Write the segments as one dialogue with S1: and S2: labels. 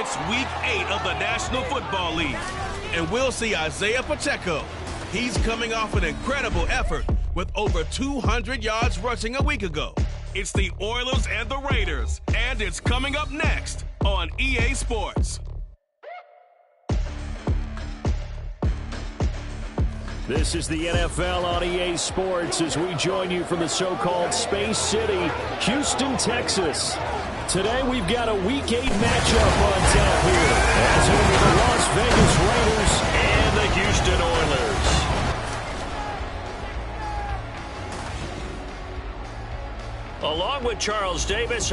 S1: It's Week 8 of the National Football League, and we'll see Isaiah Pacheco. He's coming off an incredible effort with over 200 yards rushing a week ago. It's the Oilers and the Raiders, and it's coming up next on EA Sports.
S2: This is the NFL on EA Sports as we join you from the so-called Space City, Houston, Texas. Today we've got a Week 8 matchup on tap here, as it'll be the Las Vegas Raiders and the Houston Oilers. Along with Charles Davis.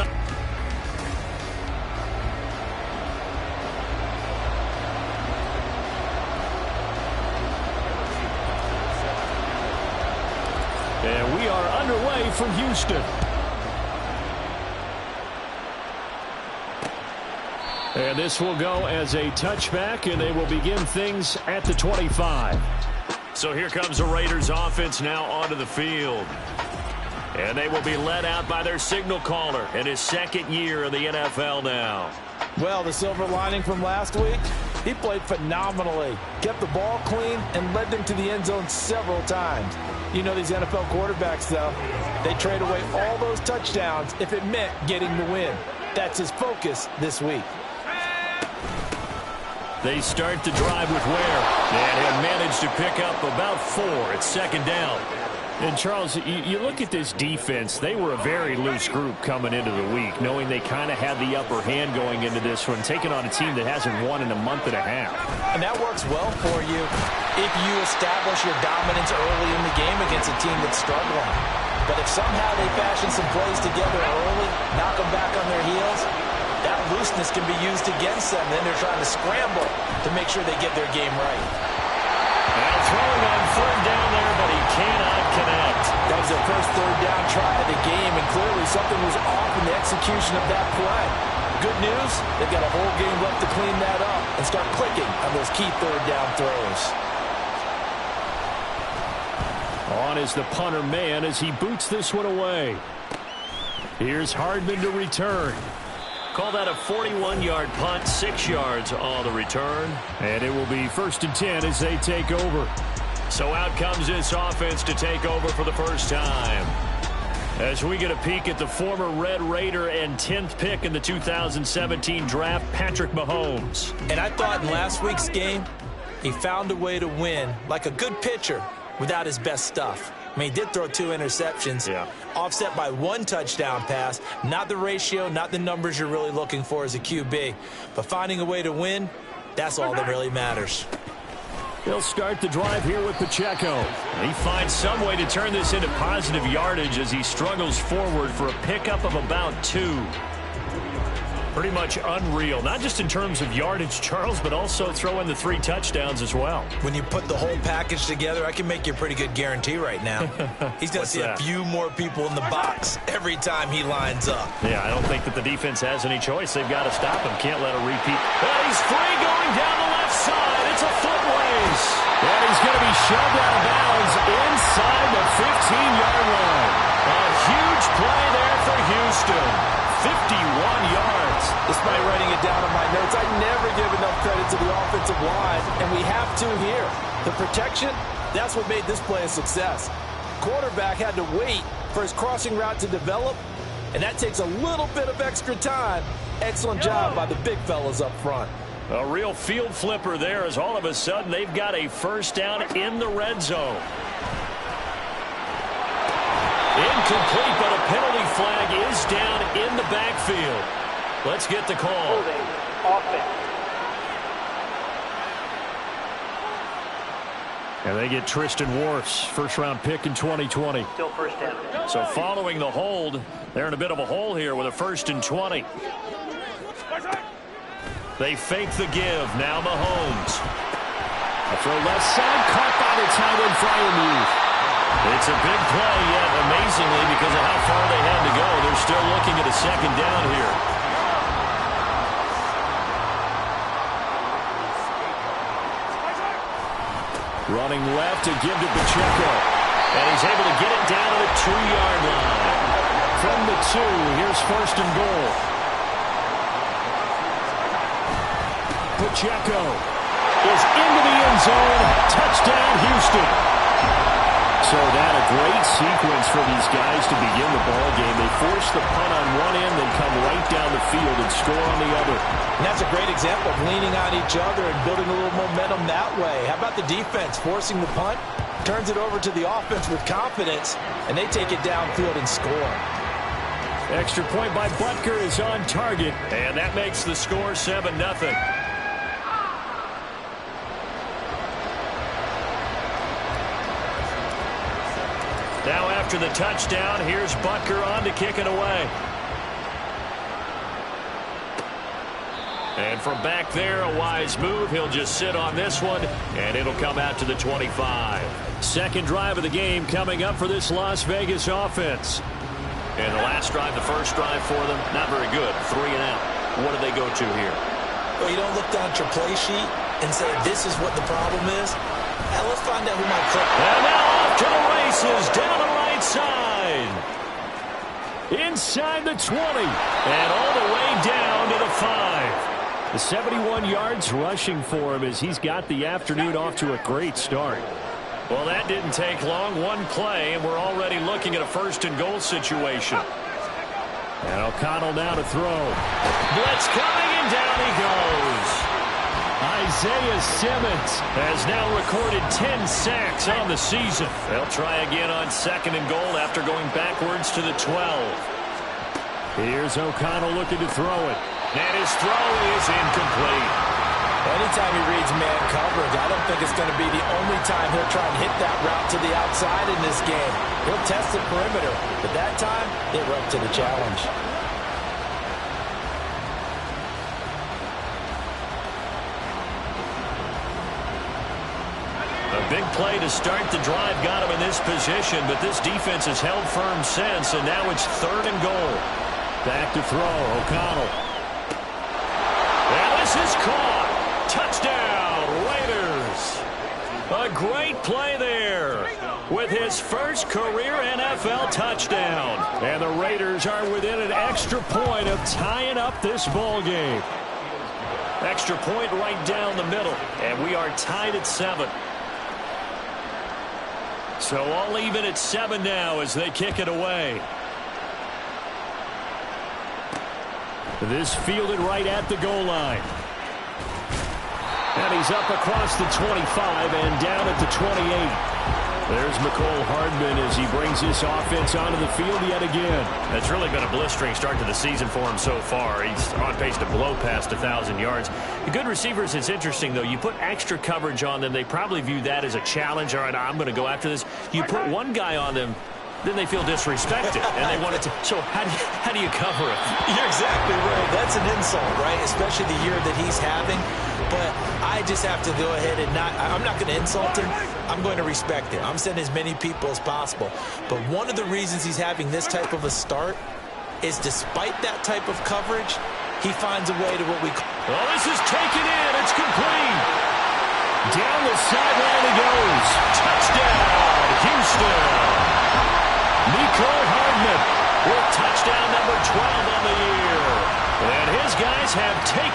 S2: And we are underway from Houston. And this will go as a touchback, and they will begin things at the 25. So here comes the Raiders offense now onto the field. And they will be led out by their signal caller in his second year in the NFL now.
S3: Well, the silver lining from last week, he played phenomenally. Kept the ball clean and led them to the end zone several times. You know these NFL quarterbacks, though, they trade away all those touchdowns if it meant getting the win. That's his focus this week.
S2: They start the drive with Ware and have managed to pick up about 4 at second down. And, Charles, you look at this defense, they were a very loose group coming into the week, knowing they kind of had the upper hand going into this one, taking on a team that hasn't won in a month and a half.
S3: And that works well for you if you establish your dominance early in the game against a team that's struggling. But if somehow they fashion some plays together early, knock them back on their heels, that looseness can be used against them. Then they're trying to scramble to make sure they get their game right.
S2: Now throwing on third down there, but he cannot connect.
S3: That was their first third down try of the game, and clearly something was off in the execution of that play. Good news, they've got a whole game left to clean that up and start clicking on those key third down throws.
S2: On is the punter man as he boots this one away. Here's Hardman to return. Call that a 41-yard punt, 6 yards on the return. And it will be 1st and 10 as they take over. So out comes this offense to take over for the first time. As we get a peek at the former Red Raider and 10th pick in the 2017 draft, Patrick Mahomes.
S3: And I thought in last week's game, he found a way to win like a good pitcher without his best stuff. I mean, he did throw 2 interceptions, offset by 1 touchdown pass. Not the ratio, not the numbers you're really looking for as a QB. But finding a way to win, that's all that really matters.
S2: He'll start the drive here with Pacheco. He finds some way to turn this into positive yardage as he struggles forward for a pickup of about 2. Pretty much unreal, not just in terms of yardage, Charles, but also throw in the 3 touchdowns as well.
S3: When you put the whole package together, I can make you a pretty good guarantee right now. He's going to see a few more people in the box every time he lines up.
S2: Yeah, I don't think that the defense has any choice. They've got to stop him. Can't let a repeat. But he's free going down the left side. It's a foot race. And he's going to be shoved out of bounds inside the 15-yard line. A huge play there for Houston. 51 yards.
S3: Despite writing it down on my notes, I never give enough credit to the offensive line, and we have to here. The protection, that's what made this play a success. Quarterback had to wait for his crossing route to develop, and that takes a little bit of extra time. Excellent job by the big fellas up front.
S2: A real field flipper there as all of a sudden they've got a first down in the red zone. Incomplete, but a penalty flag is down in the backfield. Let's get the call. And they get Tristan Wirfs, first-round pick in 2020.
S4: Still first down.
S2: So following the hold, they're in a bit of a hole here with a 1st and 20. They fake the give. Now Mahomes. A throw left side, caught by the tight end Freiermuth. It's a big play, yet amazingly, because of how far they had to go, they're still looking at a second down here. Running left to give to Pacheco. And he's able to get it down to the 2-yard line. From the 2, here's 1st and goal. Pacheco is into the end zone. Touchdown, Houston. So that a great sequence for these guys to begin the ball game. They force the punt on one end, then come right down the field and score on the other.
S3: And that's a great example of leaning on each other and building a little momentum that way. How about the defense forcing the punt? Turns it over to the offense with confidence, and they take it downfield and score.
S2: Extra point by Butker is on target, and that makes the score 7-0. Now after the touchdown, here's Butker on to kick it away. And from back there, a wise move. He'll just sit on this one, and it'll come out to the 25. Second drive of the game coming up for this Las Vegas offense. And the last drive, the first drive for them, not very good. 3 and out. What do they go to here?
S3: Well, you don't look down at your play sheet and say, this is what the problem is. Now let's find out who might click.
S2: And now off to the races, down the right side. Inside the 20, and all the way down to the 5. The 71 yards rushing for him as he's got the afternoon off to a great start. Well, that didn't take long. One play, and we're already looking at a first-and-goal situation. And O'Connell now to throw. Blitz coming, and down he goes. Isaiah Simmons has now recorded 10 sacks on the season. They'll try again on second and goal after going backwards to the 12. Here's O'Connell looking to throw it. And his throw is incomplete.
S3: Anytime he reads man coverage, I don't think it's going to be the only time he'll try and hit that route to the outside in this game. He'll test the perimeter, but that time, they were up to the challenge.
S2: A big play to start the drive got him in this position, but this defense has held firm since, and now it's third and goal. Back to throw, O'Connell. And this is caught. Touchdown, Raiders. A great play there with his first career NFL touchdown. And the Raiders are within an extra point of tying up this ball game. Extra point right down the middle, and we are tied at 7. So all even at 7 now as they kick it away. This fielded right at the goal line. And he's up across the 25 and down at the 28. There's McCole Hardman as he brings this offense onto the field yet again.
S4: It's really been a blistering start to the season for him so far. He's on pace to blow past 1,000 yards. The good receivers, it's interesting, though. You put extra coverage on them, they probably view that as a challenge. All right, I'm going to go after this. You put one guy on them, then they feel disrespected, and they want it to. So how do you cover it?
S3: You're exactly right. That's an insult, right? Especially the year that he's having. But I just have to go ahead and I'm not going to insult him. I'm going to respect him. I'm sending as many people as possible. But one of the reasons he's having this type of a start is despite that type of coverage, he finds a way to what we call.
S2: Well, this is taken in. It's complete. Down the sideline he goes. Touchdown, Houston. McCole Hardman with touchdown number 12 on the year. And his guys have taken